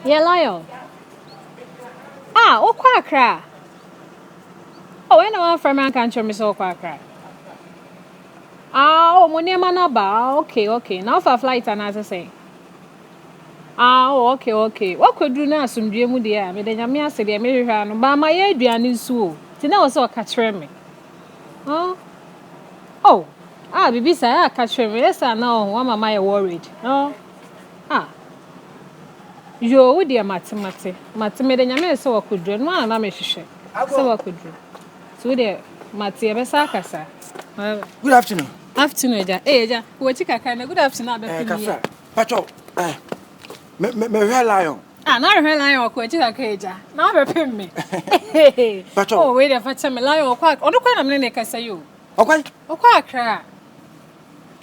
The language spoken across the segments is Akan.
Yeah, lion. Ah, o kwakra. Oh, I know from man country me so kwakra. Ah, oh, money man ba. Okay. Now for flight and as I say. Ah, okay. What could do na asumdue mu de me de nyame ase de me hwehwa no ba ma ye aduane nsu o. Ti na wo se o ka kire me. Oh. Ah, bibi sa ya ka kire me. Yes, na o mama ye worried. No. Ah. Yo, wo de matemate. Me de nyame se wo kudru no na me hwehwe. Se wo kudru. So de mate e be sa kasa. Good afternoon. Afternoon, Eja. Hey, Eja. Wo chika kana. Good afternoon, Abefi. Kafra. Patwum. Me hwe lion. Ah, na hwe lion ko chika ka Eja. Na Abefi me. Patwum. Oh, we dey facha me lion ko. Odo kwa na me ne kasa yo. Okwan? Okwa akra.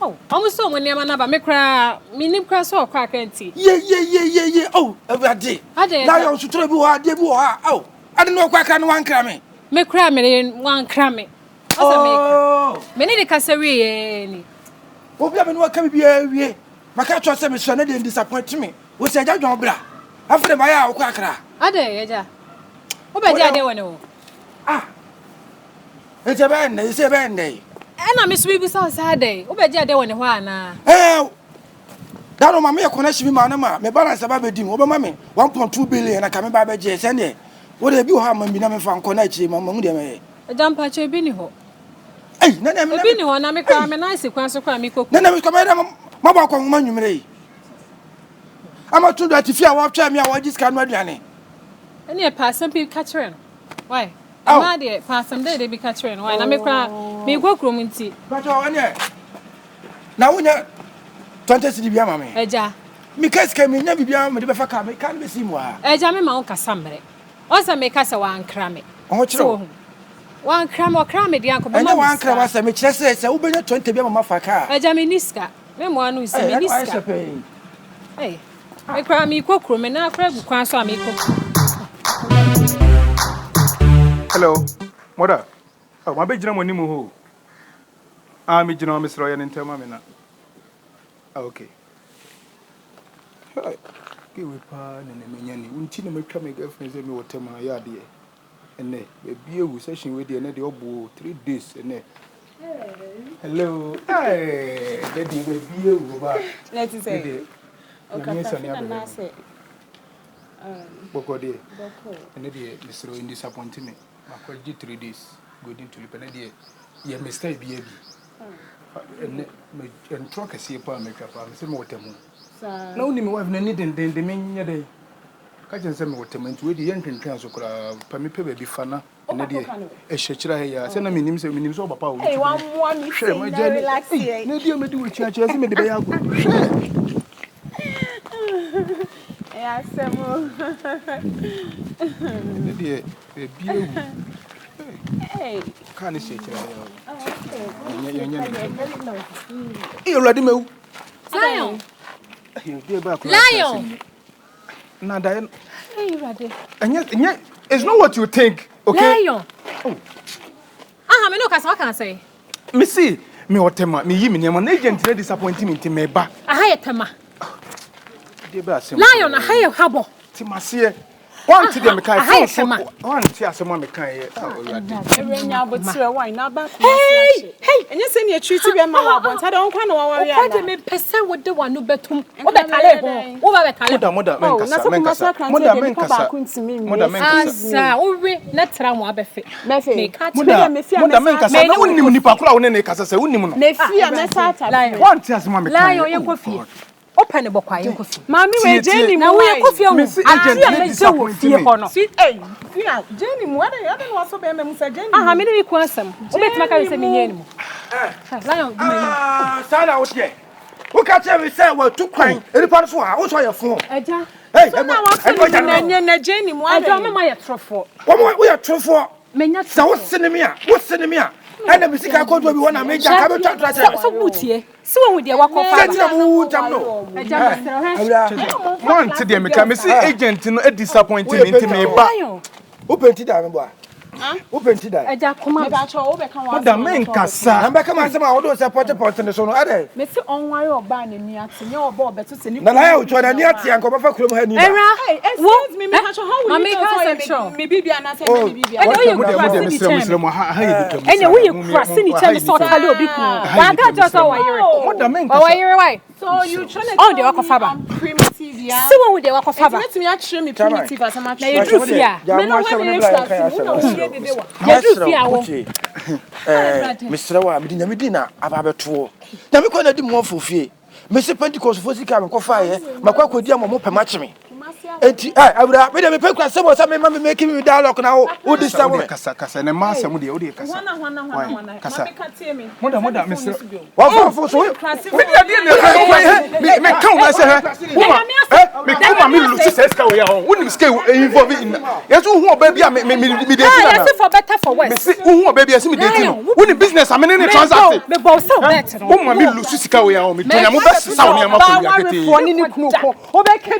Oh, almost so money man na ba me kra, me nim kra so okwa akra nti. Ye. Oh, everyday. Lion sutro bi wo ade bi wo ha. Oh, ade no okwa akra no wan kra me. Me kra me wan kra me. Oh. Me ne kasa we ye ni. Obi a me no ka me bia wie. Maka tro se me so na dey disappoint me. Wo se aja dwon bra. Afre ma ya okwa akra. Ade Eja. Wo be dia de woni wo. Ah. Ese be nne. Na me so bi sa ade. Wo be dia de woni ho ana. That no mama connection me ma me balance ba be dim. Wo be ma me 1.2 billion na ka me ba be je se ne. Wo de bi ho ha ma bi na me fa nko na chi ma mu de me. Jampa che bi ni ho. Na me bi ni ho na me kwa me na sekwan so kwa me koku. Na me kwa me ma ba kwa ma nwumre yi. Ama tun do atifi a wo twa me a wo jiska no aduane. Ene e pasam bi catch no. Why? Ma de pasam de bi catch no. Why na me kwa me kokrom nti. But ene na wonya 20 cedi bia ma me. Eja. Mi kaska me nya bibia me de be fa ka me kan be simu ha. Eja me ma wo kasa mre. O se me kasa wa ankra me. O chiro. Wan kram me dia ko ba ma. Ene wan kram asa me kire se wo benya 20 bia ma fa ka. Eja me niska. Me mo anu se me niska. Eh. Me kra me kokrom me na kra gu kwan so a me kokrom. Hello, mother. Oh, my baby, I'm ho. I'm a general Miss Roy and tell me now. Okay. Give me pan and a minion. Until me come and girlfriends and me what my yard here. And then, a beer with session with the another obo 3 days and then. Hello. Hey, Daddy, a beer over. Let's say. Okay, Boko de. And the Miss Roy disappointed me. I called you 3 days. Good into the penalty. You mistake, baby. And truck a sea palm makeup. I'm saying what I'm. No, me wife, no need and then the main day. Catch and send what I'm into the engine transfer. Permit baby fana. And the day a shechra here. Send me names and names over power. Hey, one share my journey. No, dear, me do a church. I see me the bay. Yeah, several. Hey, Can't say it. You ready me? Lion. Lion. Now, Diane. Hey, ready. And yet, it's not what you think, okay? Lion. Oh. Ah, me no kasa what can I say? Me see, me what tema, me yimi nyama agent disappointment me ba. Aha tema. Lion, aha habo. Timasie. One to them kai so. One to asema me kan ye. Enya botire wine na ba. Hey, enye se ne treat be ma wa bonta de onka na wa wa ya. O kwa de me pese wo de wa no betum. Wo be kale ho. Wo ba be kale. Moda menkasa. Moda menkasa. Asa, wo we na tra mo abefe. Me moda menkasa. Na wonnim nipa kula wo ne kasa se wonnim no. Me fia me sata. One to asema me kan. Lion ye kofi. Open the bokwa ye kofi. Mami we Jenny na we kofi o. Agent me fie ho no. Hey, fia Jenny mu ada ya de no so be me say Jenny. Aha me ne ku asem. Wo betima ka se me nya ni mu. Lion Sana wo tie. Wo ka che me say wo tu kwan. Eripa so a wo so ye fo. Eja. Hey, na Jenny mu ada. Eja mama ye trofo. Wo ye trofo. Menya trofo. Sa wo sene me a. Ana bisika ko do bi wona meja ka be twa tra. So butie. Si won with the wakofa. Say mu tam no. One to them me see agent no disappointing into me ba. Wo penti da me bo a. Open to that. Eja kuma. Me ba cho wo be kan wa. Mother men kasa. I'm back my sama odo support in the son ade. Me se onware oba na ni ate. Nye oba obeto se ni. Na na you try na ni ate anko ba fa krom ha ni. Hey, excuse me, me ba cho how will you tell me bibia na say me bibia. Enya wo ye krasi ni tell me so kale obi ku. Wa ga just wa yere. Mother men Wa yere why? So you trying to on the wakofaba. Primitive ya. See when we the wakofaba. Let me actually me primitive as I'm Na actually. you do fear. Me no want me You do fear wo. Mr. Wa me dinna me dina aba beto. Na me ko na di mo fofie. Me se Pentecost fo sika me ko fa ye. Makwa kodi am mo pema cheme. Enti abura me de me pekura sebo sa me ma me make me dialogue na wo dis time me. Kasa na ma asem de wo de kasa. Wana. Kasa. Me ka tie me. Mother Mr. Wa fo so. Me de me kan wa se me kuma me lu se ska we ya ho. Wonim ska involve in. Yeso hu oba bia me de Ah, yes for better for worse. me se hu oba bia se me de no. Wonim business am ne transact. Me bo so bet no. Wo ma me lu sika we ya ho. Me tonya mo be sa wo ne ma ko bia kete.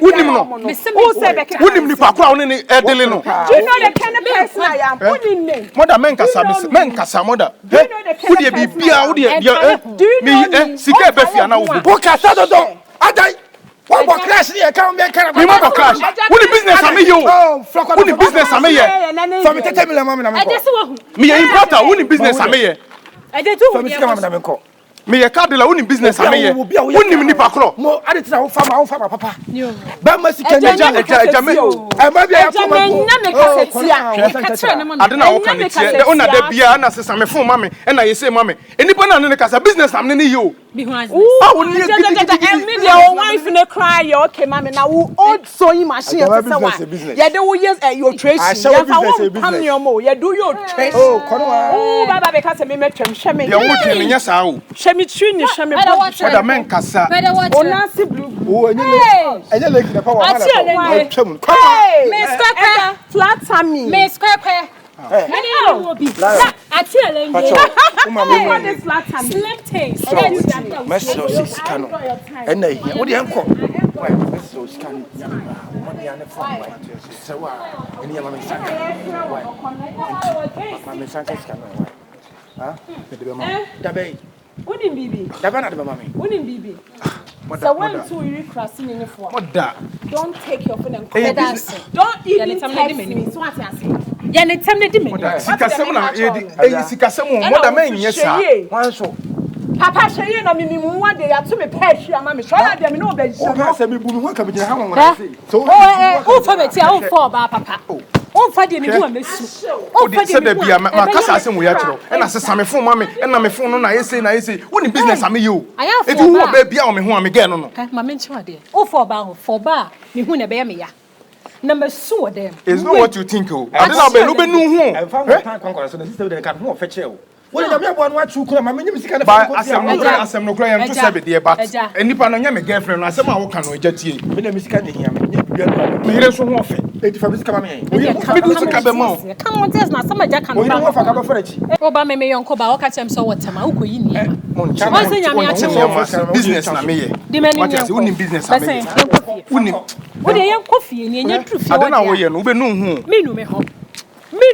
Wonim no. Wonim ni pakura wo ne edele no. Do you know the kind of person I am? Wonim name. Mother men kasa mother. Wo de bibia wo de me sika be fia na wo Wo kasa dodo. Adai. Wa bo crash ni e kan me kan. me ma crash. Wo ni business am ye o. Wo ni business am ye. So me tete me la mama na me ko. Eje se wo hu. Me ye importer wo ni business am ye. Eje tu So hu. me sika mama na me ko. Me ye card la wo ni business am ye. Wo ni ni pakro. Mo ade tina wo fama papa. Ba ma sika ni Eja me. e ma bia ya fama ko. Na me kasetia. Katre na mama. Ade na wo kan tie. De ona da bia na sesa me fon mama e na ye say mama. Enipa na ne kasa business am ne yo. Bi hu azi. Ah wo ni Me your wife ne cry you okay mama na wo old sewing machine ya say wa. Ye de wo yes your trade. Ya fa wo pam your mo. Ye do your trade. Oh, kono wa. Oh baba be ka say me metwem hwe me. de wo twe ne nya sa o. Hwe me twi ni hwe me. Mother men kasa. Onasi blue. Oh, enye leki na power Ati ele. twem. Hey, Me square. flat tummy. Me square. Many will be. Ati ele nge. What is flat tummy? Slim taste. Meso sika no. Ena hia. Wo de enko. Why? Meso sika no. Money ane fam why? Se wa. Eni ama me saka. Why? Ma me saka sika no why? Ah? Dabe. Wonim bibi. Dabe na dabe mama. Wonim bibi. Mother. So when two you cross in the for. Mother. Don't take your phone and Hey, call us. Don't even text me. So what you say? Ya ne tem ne di me. Sikasem na e sikasem o mother men nya sa. Wan so. Papa shey na me mu de ya to me pay hia ma me so na de me no be O ka se me bu me ho ka me gina ha won So o fa beti a o fa ba papa. O fa de me hu amesu. O de se da bia ma kasa asem wo ya kiro. E na sesa me fon ma me e na me fon no na yesi wo ni business am ye o. E fi hu ba bia o me ho am ge no no. Ma me nchi wade. O fa ba ho for ba me hu na be ya me ya. Na me su dem. It's not what you think o. Ade na be no be nu hu. E fa mo tan kwankwa so na sister de kan ho fe che o. Wo de me abo no atu kuna ma me nyim sika na Ba asem no kra yam to sabe de but enipa no nya me girlfriend no asem a wo kan no eja tie. me na me sika de hia me nya bibia no. Me yire so ho ofe. E di fa me sika ma me. Me du sika be ma o. Come on test na sama ja kan O yin ba. wo fa ka ba fa chi. O ba me yonko ba o ka chem so watem a ukoyi ni ma. Mon cha. Once nyame a che Business na me ye. Di me ni What you say unim business am ye. Unim. Wo de yen kofie ni enya tru fie Ade na wo ye no wo be nu hu. Me nu me ho. Me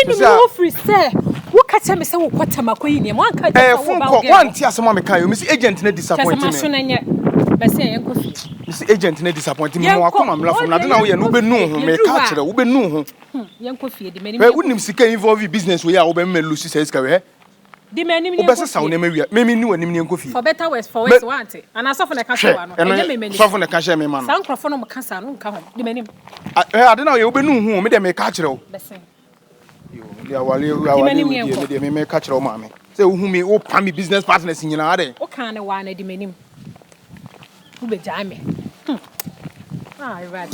nu wo free say. Wo ka chem se wo kwatem akoyi ni ma anka ja Fun ko wan ti asem am kan yo me agent na disappoint me. Kase ma so na nye. Be say yen kofie. This agent na disappoint me mo akoma mla from na de na wo ye no be nu hu me ka kire wo be nu hu. Yen kofie di me ni. We unim sika involve business we ya wo be melu si sika we he. Di me ni Wo be se sawo na me wia. Me ni wanim ni enkofi. For better worse for worse want it. And asofo na ka shwa no. Enye me me ni. Sofo na ka share me man. San krofo no mo ka sa no nka ho. Di me ni. Ade na wo ye wo be nu hu me de me ka kire wo. Be say. Ya wale me ka kire wo ma me. Say wo hu me wo pa me business partners nyina ade. O kan ne wa na di me ni. Wo be ja me. Ah, right.